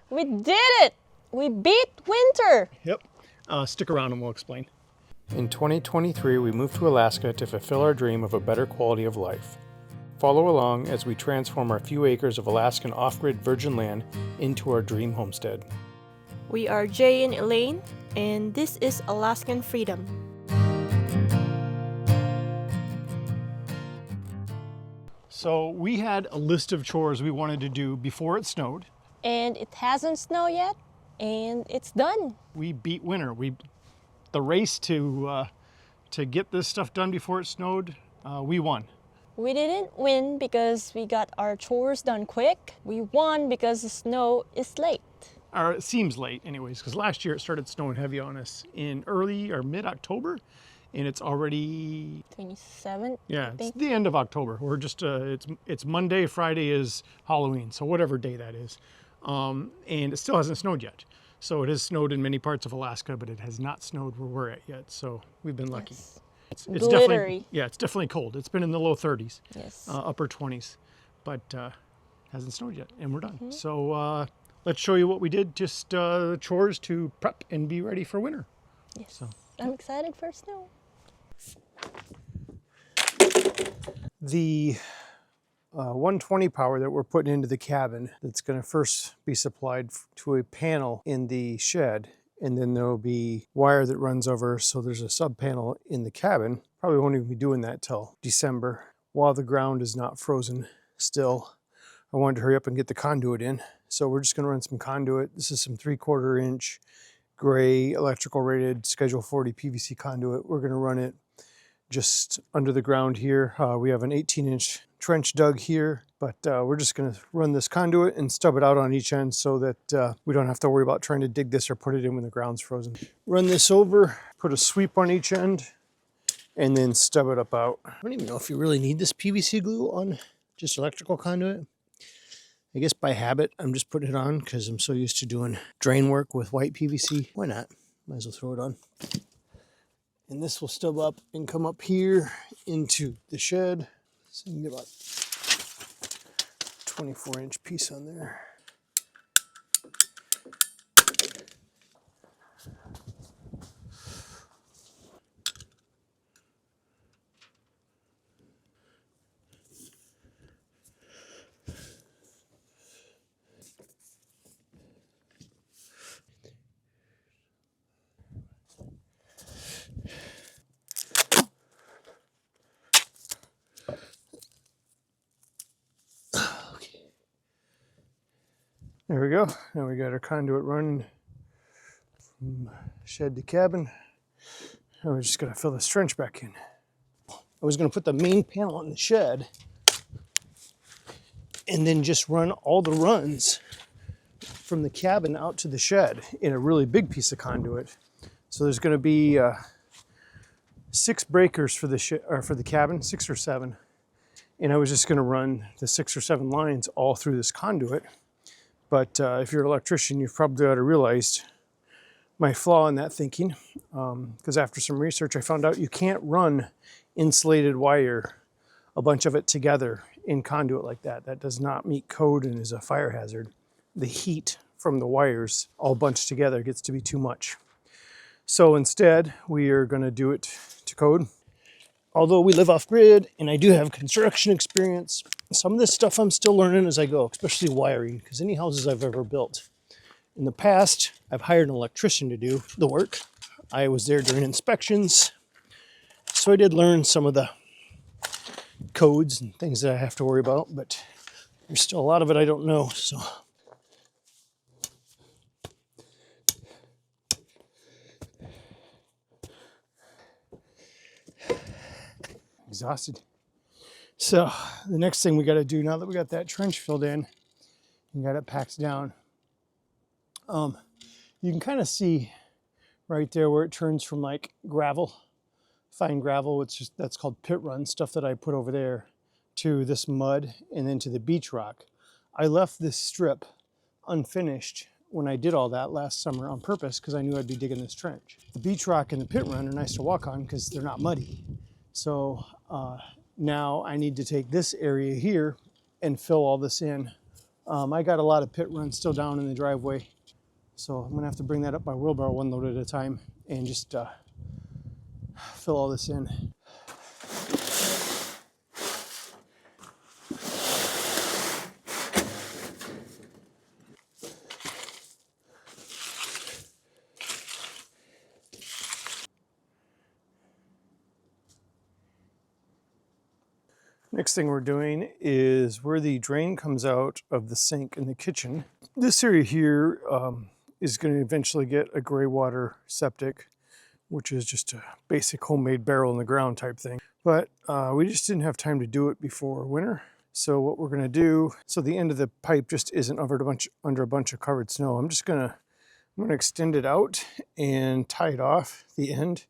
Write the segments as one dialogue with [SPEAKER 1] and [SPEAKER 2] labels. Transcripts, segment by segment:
[SPEAKER 1] We did it! We beat winter!
[SPEAKER 2] Yep. Stick around and we'll explain. In 2023, we moved to Alaska to fulfill our dream of a better quality of life. Follow along as we transform our few acres of Alaskan off-grid virgin land into our dream homestead.
[SPEAKER 1] We are Jay and Elaine, and this is Alaskan Freedom.
[SPEAKER 2] So we had a list of chores we wanted to do before it snowed.
[SPEAKER 1] And it hasn't snowed yet, and it's done.
[SPEAKER 2] We beat winter. The race to get this stuff done before it snowed, we won.
[SPEAKER 1] We didn't win because we got our chores done quick. We won because the snow is late.
[SPEAKER 2] Or it seems late anyways, because last year it started snowing heavy on us in early or mid-October, and it's already
[SPEAKER 1] 27th.
[SPEAKER 2] Yeah, it's the end of October. We're just it's Monday, Friday is Halloween, so whatever day that is. And it still hasn't snowed yet. So it has snowed in many parts of Alaska, but it has not snowed where we're at yet. So we've been lucky.
[SPEAKER 1] Yes.
[SPEAKER 2] It's
[SPEAKER 1] Glittery.
[SPEAKER 2] it's definitely cold. It's been in the low 30s,
[SPEAKER 1] Yes.
[SPEAKER 2] upper 20s, but hasn't snowed yet, and we're done. So let's show you what we did. Just chores to prep and be ready for winter.
[SPEAKER 1] Yes.
[SPEAKER 2] So
[SPEAKER 1] I'm excited for snow.
[SPEAKER 2] The 120 power that we're putting into the cabin, that's going to first be supplied to a panel in the shed, and then there'll be wire that runs over, so there's a sub panel in the cabin. Probably won't even be doing that till December while the ground is not frozen still. I wanted to hurry up and get the conduit in, so we're just going to run some conduit. This is some 3/4 inch gray electrical rated Schedule 40 PVC conduit. We're going to run it just under the ground here. We have an 18-inch trench dug here, but we're just going to run this conduit and stub it out on each end so that we don't have to worry about trying to dig this or put it in when the ground's frozen. Run this over, put a sweep on each end, and then stub it up out. I don't even know if you really need this PVC glue on just electrical conduit. I guess by habit, I'm just putting it on because I'm so used to doing drain work with white PVC. Why not? Might as well throw it on. And this will stub up and come up here into the shed. So you can get about 24-inch piece on there. There we go. Now we got our conduit running from shed to cabin. Now we're just gonna fill this trench back in. I was gonna put the main panel in the shed and then just run all the runs from the cabin out to the shed in a really big piece of conduit. So there's gonna be 6 breakers for the cabin, 6 or 7. And I was just gonna run the 6 or 7 lines all through this conduit. But if you're an electrician, you've probably already realized my flaw in that thinking. Because after some research, I found out you can't run insulated wire, a bunch of it together in conduit like that. That does not meet code and is a fire hazard. The heat from the wires all bunched together gets to be too much. So instead, we are going to do it to code. Although we live off grid and I do have construction experience, some of this stuff I'm still learning as I go, especially wiring, because any houses I've ever built. In the past, I've hired an electrician to do the work. I was there during inspections, so I did learn some of the codes and things that I have to worry about, but there's still a lot of it I don't know, so. Exhausted. So the next thing we got to do now that we got that trench filled in and got it packed down, you can kind of see right there where it turns from like gravel, fine gravel, that's called pit run, stuff that I put over there, to this mud and then to the beach rock. I left this strip unfinished when I did all that last summer on purpose because I knew I'd be digging this trench. The beach rock and the pit run are nice to walk on because they're not muddy. So now I need to take this area here and fill all this in I got a lot of pit runs still down in the driveway, so I'm gonna have to bring that up by wheelbarrow one load at a time and just fill all this in. Next thing we're doing is where the drain comes out of the sink in the kitchen. This area here is going to eventually get a gray water septic, which is just a basic homemade barrel in the ground type thing. But we just didn't have time to do it before winter. So what we're going to do, so the end of the pipe just isn't under a bunch of covered snow. I'm going to extend it out and tie it off the end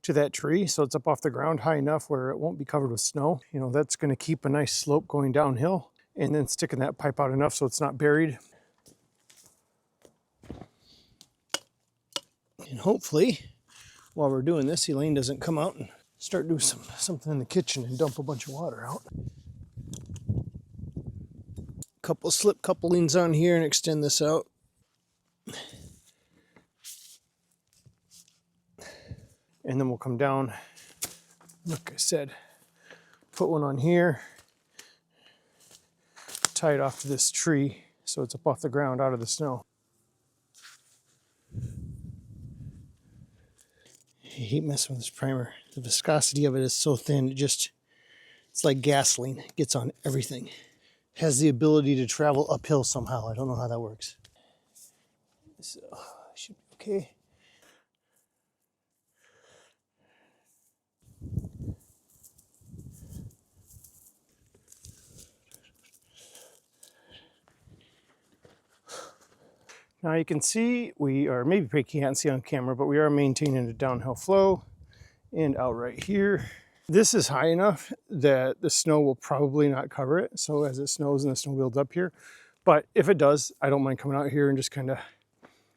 [SPEAKER 2] to that tree so it's up off the ground high enough where it won't be covered with snow. You know, that's going to keep a nice slope going downhill, and then sticking that pipe out enough so it's not buried. And hopefully while we're doing this, Elaine doesn't come out and start doing something in the kitchen and dump a bunch of water out. Couple slip couplings on here and extend this out. And then we'll come down, like I said, put one on here, tie it off to this tree so it's up off the ground out of the snow. I hate messing with this primer. The viscosity of it is so thin, it's like gasoline. It gets on everything. It has the ability to travel uphill somehow. I don't know how that works. So, should be okay. Now you can see we are, maybe you can't see on camera, but we are maintaining a downhill flow and out right here. This is high enough that the snow will probably not cover it. So as it snows and the snow builds up here, but if it does, I don't mind coming out here and just kind of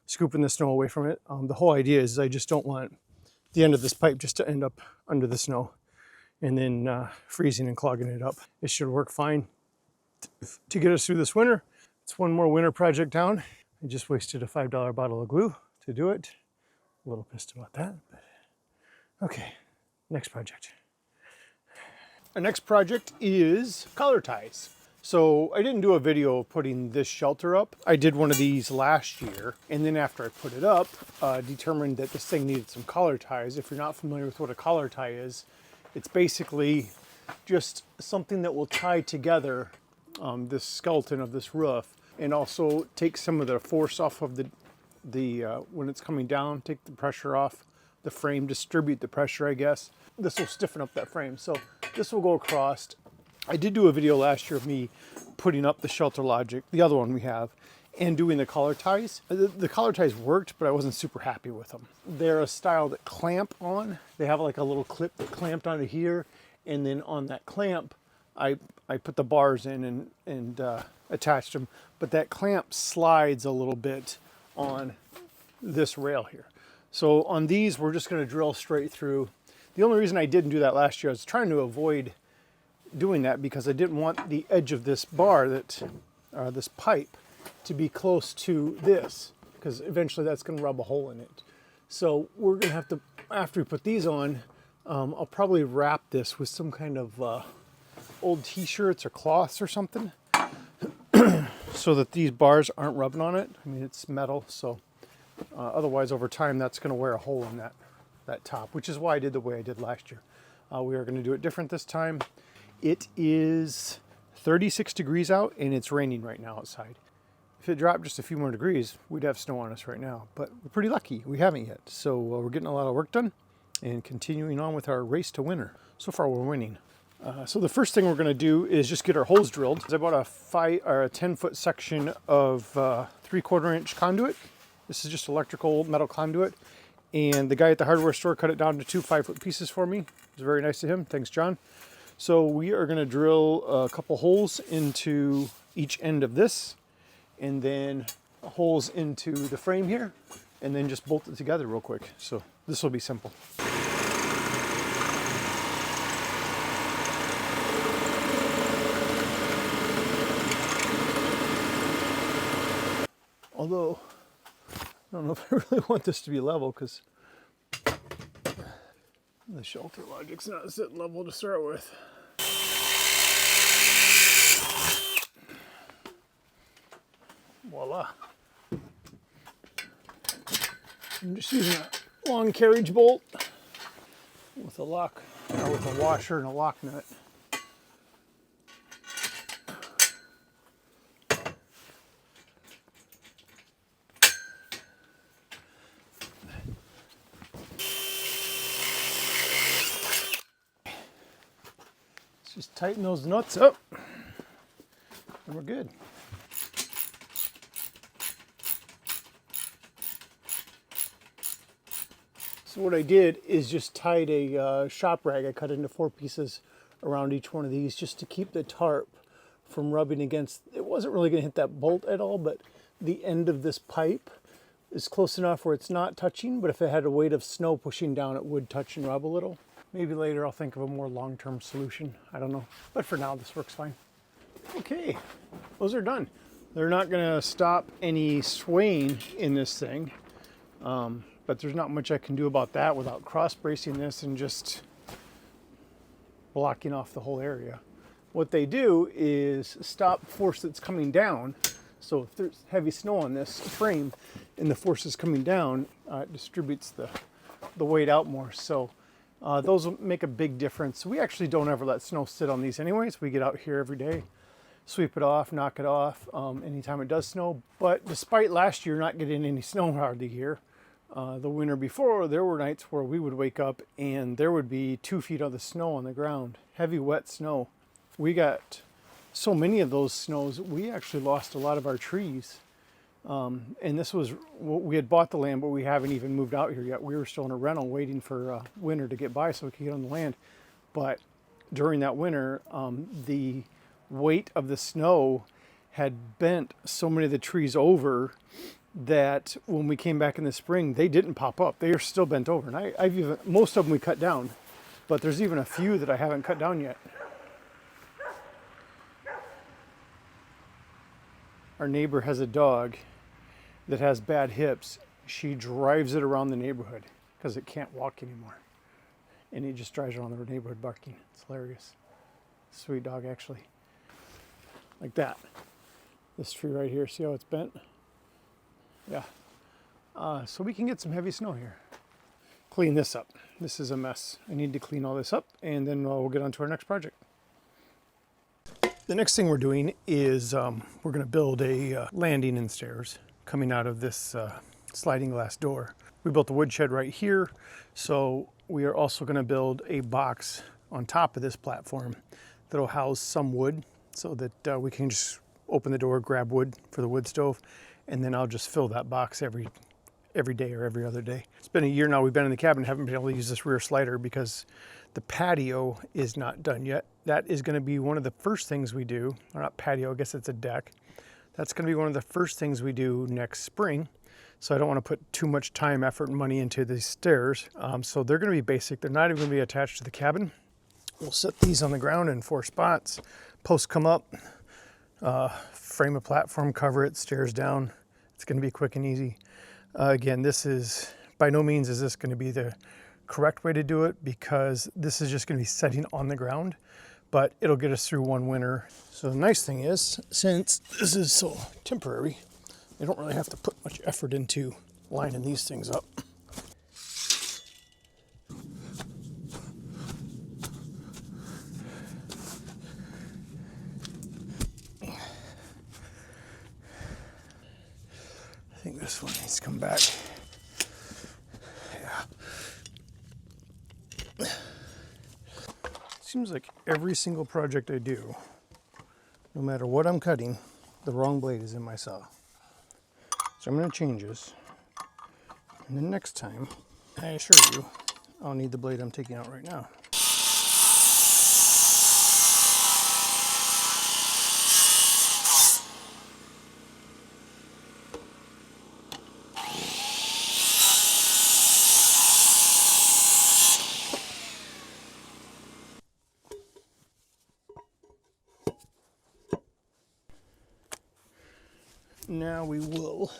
[SPEAKER 2] scooping the snow away from it. The whole idea is I just don't want the end of this pipe just to end up under the snow and then freezing and clogging it up. It should work fine to get us through this winter. It's one more winter project down. I just wasted a $5 bottle of glue to do it. A little pissed about that, but okay, next project. Our next project is collar ties. So I didn't do a video of putting this shelter up. I did one of these last year, and then after I put it up, determined that this thing needed some collar ties. If you're not familiar with what a collar tie is, it's basically just something that will tie together this skeleton of this roof, and also take some of the force off of the when it's coming down, take the pressure off the frame, distribute the pressure, I guess. This will stiffen up that frame. So this will go across. I did do a video last year of me putting up the Shelter Logic, the other one we have, and doing the collar ties. The collar ties worked, but I wasn't super happy with them. They're a style that clamp on. They have like a little clip that clamped onto here, and then on that clamp, I put the bars in and attached them, but that clamp slides a little bit on this rail here. So on these, we're just going to drill straight through. The only reason I didn't do that last year, I was trying to avoid doing that because I didn't want the edge of this bar, this pipe, to be close to this, because eventually that's going to rub a hole in it. So we're going to have to, after we put these on, I'll probably wrap this with some kind of old t-shirts or cloths or something so that these bars aren't rubbing on it. I mean, it's metal, so otherwise over time that's going to wear a hole in that top, which is why I did the way I did last year. We are going to do it different this time. It is 36 degrees out and it's raining right now outside. If it dropped just a few more degrees, we'd have snow on us right now, but we're pretty lucky we haven't yet. So we're getting a lot of work done and continuing on with our race to winter. So far we're winning. So the first thing we're going to do is just get our holes drilled. I bought a 10-foot section of 3/4 inch conduit. This is just electrical metal conduit. And the guy at the hardware store cut it down to 2 5-foot pieces for me. It was very nice of him. Thanks, John. So we are going to drill a couple holes into each end of this, and then holes into the frame here, and then just bolt it together real quick. So this will be simple. Although, I don't know if I really want this to be level because the shelter logic's not set level to start with. Voila. I'm just using a long carriage bolt with a lock, or with a washer and a lock nut. Let's just tighten those nuts up and we're good. So what I did is just tied a shop rag. I cut into 4 pieces around each one of these just to keep the tarp from rubbing against. It wasn't really going to hit that bolt at all, but the end of this pipe is close enough where it's not touching, but if it had a weight of snow pushing down, it would touch and rub a little. Maybe later I'll think of a more long-term solution. I don't know. But for now, this works fine. Okay, those are done. They're not going to stop any swaying in this thing. But there's not much I can do about that without cross bracing this and just blocking off the whole area. What they do is stop force that's coming down. So if there's heavy snow on this frame and the force is coming down, it distributes the weight out more. So those will make a big difference. We actually don't ever let snow sit on these anyways. We get out here every day, sweep it off, knock it off anytime it does snow. But despite last year not getting any snow hardly here, the winter before, there were nights where we would wake up and there would be 2 feet of the snow on the ground, heavy, wet snow. We got so many of those snows, we actually lost a lot of our trees. And this was, we had bought the land, but we haven't even moved out here yet. We were still in a rental waiting for winter to get by so we could get on the land. But during that winter, the weight of the snow had bent so many of the trees over that when we came back in the spring, they didn't pop up. They are still bent over. And I've even, most of them we cut down, but there's even a few that I haven't cut down yet. Our neighbor has a dog that has bad hips. She drives it around the neighborhood because it can't walk anymore. And he just drives around the neighborhood barking. It's hilarious. Sweet dog, actually. Like that. This tree right here, see how it's bent? Yeah. So we can get some heavy snow here. Clean this up. This is a mess. I need to clean all this up and then we'll get on to our next project. The next thing we're doing is we're going to build a landing and stairs coming out of this sliding glass door. We built a wood shed right here, so we are also going to build a box on top of this platform that'll house some wood so that we can just open the door, grab wood for the wood stove, and then I'll just fill that box every day or every other day. It's been a year now we've been in the cabin, haven't been able to use this rear slider because the patio is not done yet. That is going to be one of the first things we do, or not patio, I guess it's a deck. That's going to be one of the first things we do next spring. So I don't want to put too much time, effort, and money into these stairs. So they're going to be basic. They're not even going to be attached to the cabin. We'll set these on the ground in 4 spots. Posts come up, frame a platform, cover it, stairs down. It's going to be quick and easy. Again, this is, by no means is this going to be the correct way to do it because this is just going to be setting on the ground, but it'll get us through one winter. So the nice thing is, since this is so temporary, I don't really have to put much effort into lining these things up. I think this one needs to come back. Yeah. Seems like every single project I do, no matter what I'm cutting, the wrong blade is in my saw. So I'm going to change this. And then next time, I assure you, I'll need the blade I'm taking out right now. Now we will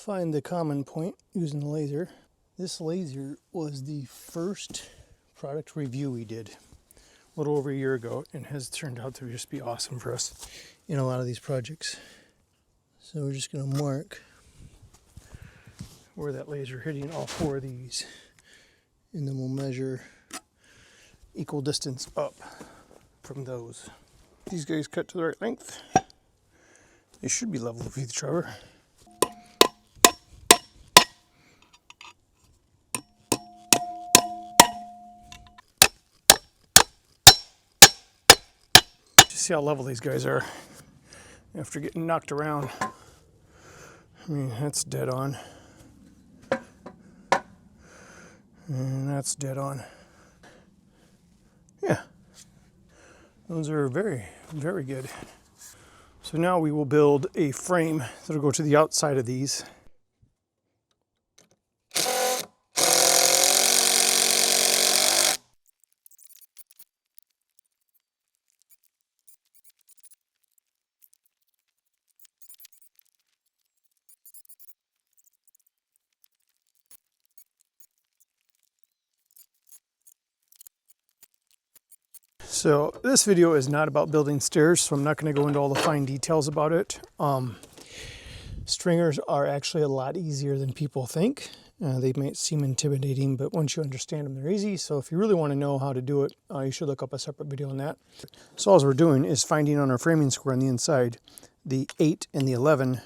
[SPEAKER 2] find the common point using the laser. This laser was the first product review we did a little over a year ago and has turned out to just be awesome for us in a lot of these projects. So we're just going to mark where that laser hitting all 4 of these, and then we'll measure equal distance up from those. These guys cut to the right length. They should be level with each other. Just see how level these guys are after getting knocked around. I mean, that's dead on. And that's dead on. Yeah, those are very, very good. So now we will build a frame that'll go to the outside of these. So this video is not about building stairs, so I'm not going to go into all the fine details about it. Stringers are actually a lot easier than people think. They might seem intimidating, but once you understand them, they're easy. So if you really want to know how to do it, you should look up a separate video on that. So all we're doing is finding on our framing square on the inside the 8 and the 11,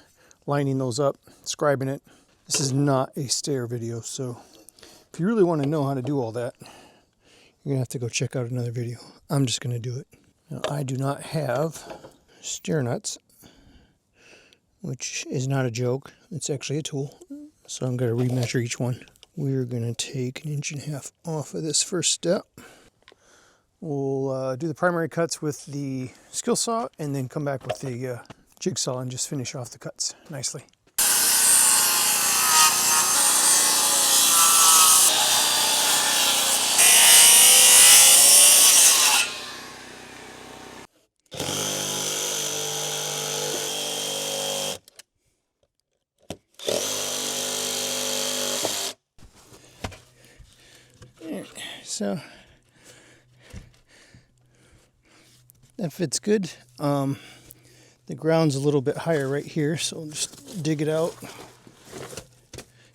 [SPEAKER 2] lining those up, scribing it. This is not a stair video, so if you really want to know how to do all that, you're going to have to go check out another video. I'm just going to do it. Now, I do not have stair nuts, which is not a joke. It's actually a tool. So I'm going to remeasure each one. We're going to take 1.5 inches off of this first step. We'll do the primary cuts with the skill saw and then come back with the jigsaw and just finish off the cuts nicely. So that fits good. The ground's a little bit higher right here, so I'll just dig it out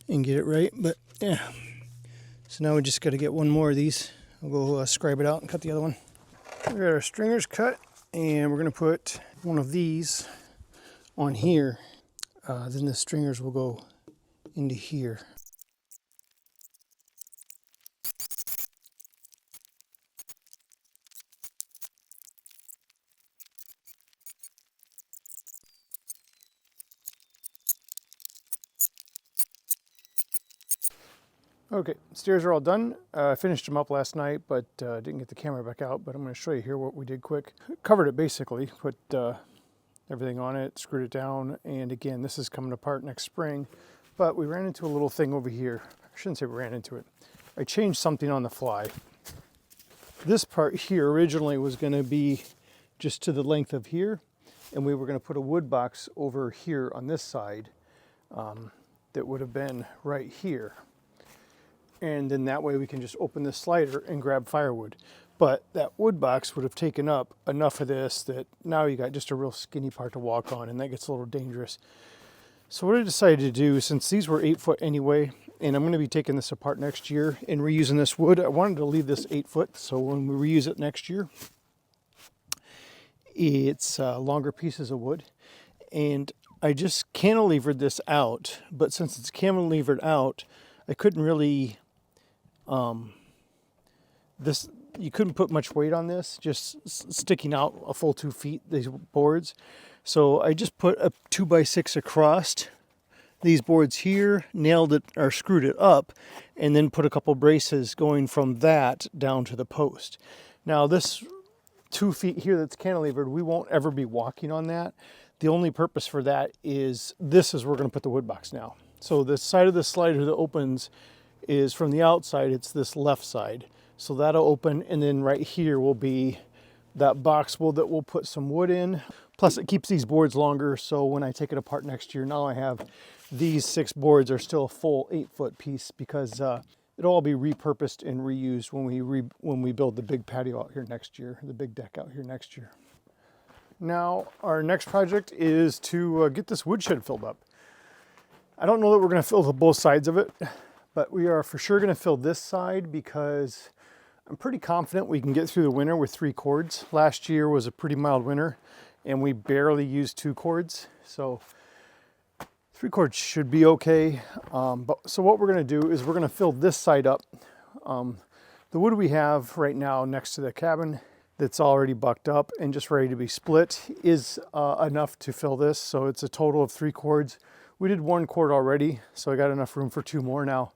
[SPEAKER 2] and get it right. But yeah, so now we just got to get one more of these. I'll go scribe it out and cut the other one. We got our stringers cut, and we're going to put one of these on here. Then the stringers will go into here. Okay, stairs are all done. I finished them up last night, but didn't get the camera back out. But I'm going to show you here what we did quick. Covered it basically, put everything on it, screwed it down, and again, this is coming apart next spring. But we ran into a little thing over here. I shouldn't say we ran into it. I changed something on the fly. This part here originally was going to be just to the length of here, and we were going to put a wood box over here on this side that would have been right here. And then that way we can just open this slider and grab firewood. But that wood box would have taken up enough of this that now you got just a real skinny part to walk on, and that gets a little dangerous. So what I decided to do, since these were 8 foot anyway, and I'm going to be taking this apart next year and reusing this wood, I wanted to leave this 8 foot, so when we reuse it next year, it's longer pieces of wood. And I just cantilevered this out, but since it's cantilevered out, I couldn't really, you couldn't put much weight on this, just sticking out a full 2 feet, these boards. So I just put a 2x6 across these boards here, nailed it or screwed it up, and then put a couple braces going from that down to the post. Now this 2 feet here that's cantilevered, we won't ever be walking on that. The only purpose for that is this is where we're going to put the wood box now. So the side of the slider that opens is from the outside, it's this left side. So that'll open, and then right here will be that box that we'll put some wood in. Plus it keeps these boards longer, so when I take it apart next year, now I have these 6 boards are still a full 8-foot piece because it'll all be repurposed and reused when we build the big patio out here next year, the big deck out here next year. Now our next project is to get this woodshed filled up. I don't know that we're going to fill both sides of it, but we are for sure going to fill this side because I'm pretty confident we can get through the winter with 3 cords. Last year was a pretty mild winter and we barely used 2 cords. So 3 cords should be okay. So what we're going to do is we're going to fill this side up. The wood we have right now next to the cabin that's already bucked up and just ready to be split is enough to fill this. So it's a total of 3 cords. We did 1 cord already, so I got enough room for 2 more now.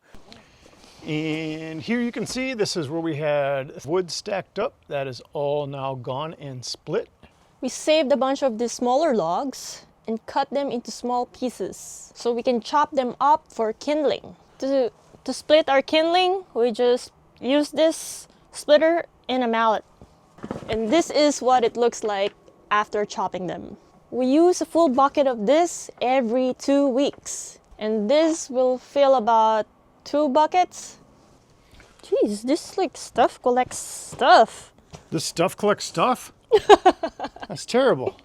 [SPEAKER 2] And here you can see this is where we had wood stacked up. That is all now gone and split.
[SPEAKER 1] We saved a bunch of the smaller logs and cut them into small pieces so we can chop them up for kindling. To split our kindling, we just use this splitter and a mallet. And this is what it looks like after chopping them. We use a full bucket of this every 2 weeks. And this will fill about 2 buckets. Jeez, this like stuff collects stuff.
[SPEAKER 2] This stuff collects stuff? That's terrible.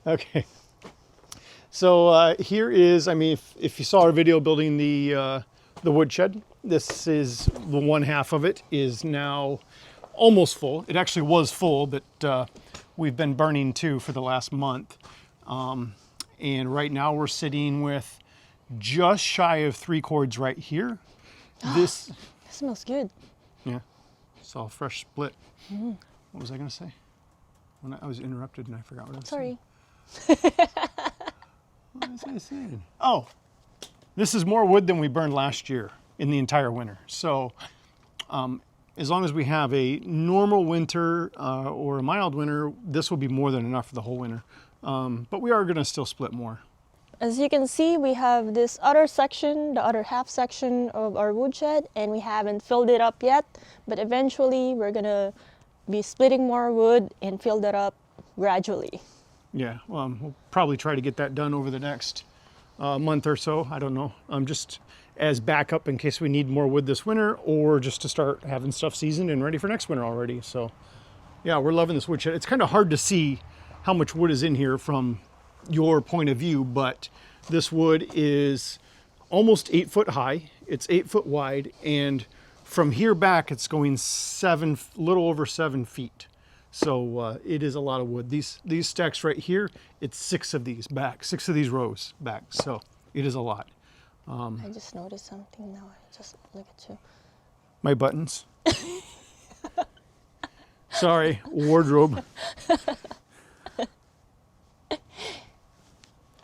[SPEAKER 2] Okay. So here is, I mean, if you saw our video building the woodshed, this is the one half of it is now almost full. It actually was full, but we've been burning 2 for the last month. And right now we're sitting with just shy of 3 cords right here. This
[SPEAKER 1] It smells good.
[SPEAKER 2] Yeah, it's all fresh split. What was I going to say? When I was interrupted and I forgot what I was saying.
[SPEAKER 1] Sorry.
[SPEAKER 2] What was I saying? Oh, this is more wood than we burned last year in the entire winter. So as long as we have a normal winter or a mild winter, this will be more than enough for the whole winter. But we are going to still split more.
[SPEAKER 1] As you can see, we have this other section, the other half section of our woodshed, and we haven't filled it up yet, but eventually we're gonna be splitting more wood and fill that up gradually.
[SPEAKER 2] Yeah, we'll probably try to get that done over the next month or so. I don't know. Just as backup in case we need more wood this winter, or just to start having stuff seasoned and ready for next winter already. So yeah, we're loving this woodshed. It's kind of hard to see how much wood is in here from your point of view, but this wood is almost 8 foot high. It's 8 foot wide, and from here back it's going little over 7 feet. So it is a lot of wood. These stacks right here, it's 6 of these back, 6 of these rows back. So it is a lot.
[SPEAKER 1] I just noticed something now. I just look at you.
[SPEAKER 2] My buttons. Sorry, wardrobe.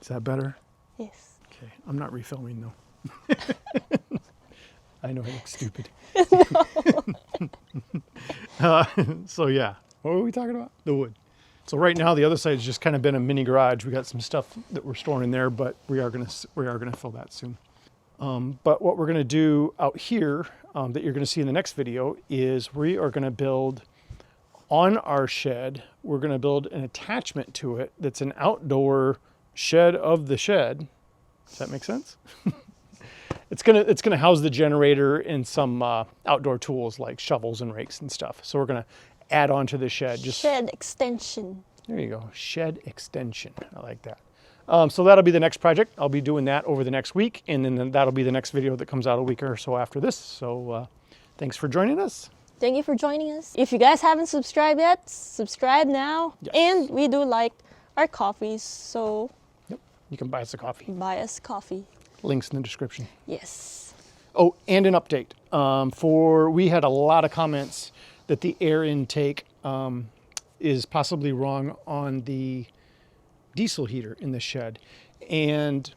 [SPEAKER 2] Is that better?
[SPEAKER 1] Yes.
[SPEAKER 2] Okay, I'm not refilming though. I know I look stupid. So yeah, what were we talking about? The wood. So right now the other side has just kind of been a mini garage. We got some stuff that we're storing in there, but we are gonna fill that soon. But what we're gonna do out here that you're gonna see in the next video is we are gonna build on our shed. We're gonna build an attachment to it that's an outdoor shed of the shed. Does that make sense? It's gonna house the generator and some outdoor tools like shovels and rakes and stuff. So we're gonna add on to the shed.
[SPEAKER 1] Shed extension.
[SPEAKER 2] There you go, shed extension. I like that. So that'll be the next project. I'll be doing that over the next week, and then that'll be the next video that comes out a week or so after this. So thanks for joining us.
[SPEAKER 1] Thank you for joining us. If you guys haven't subscribed yet, subscribe now.
[SPEAKER 2] Yes.
[SPEAKER 1] And we do like our coffees, so
[SPEAKER 2] Yep, you can buy us a coffee.
[SPEAKER 1] buy us coffee.
[SPEAKER 2] Links in the description.
[SPEAKER 1] Yes.
[SPEAKER 2] Oh, and an update. We had a lot of comments that the air intake is possibly wrong on the diesel heater in the shed. And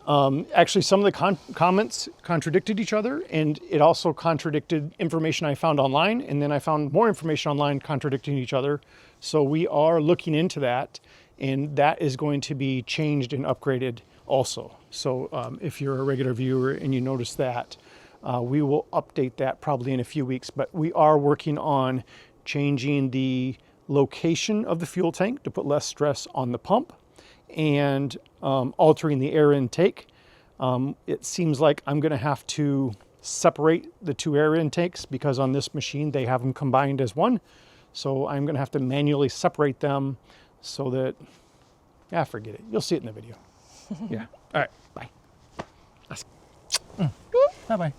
[SPEAKER 2] actually some of the comments contradicted each other, and it also contradicted information I found online, and then I found more information online contradicting each other. So we are looking into that, and that is going to be changed and upgraded also. So if you're a regular viewer and you notice that, we will update that probably in a few weeks, but we are working on changing the location of the fuel tank to put less stress on the pump, and altering the air intake. It seems like I'm going to have to separate the two air intakes because on this machine they have them combined as one. So I'm going to have to manually separate them so that, forget it. You'll see it in the video. Yeah. All right. Bye. Bye-bye.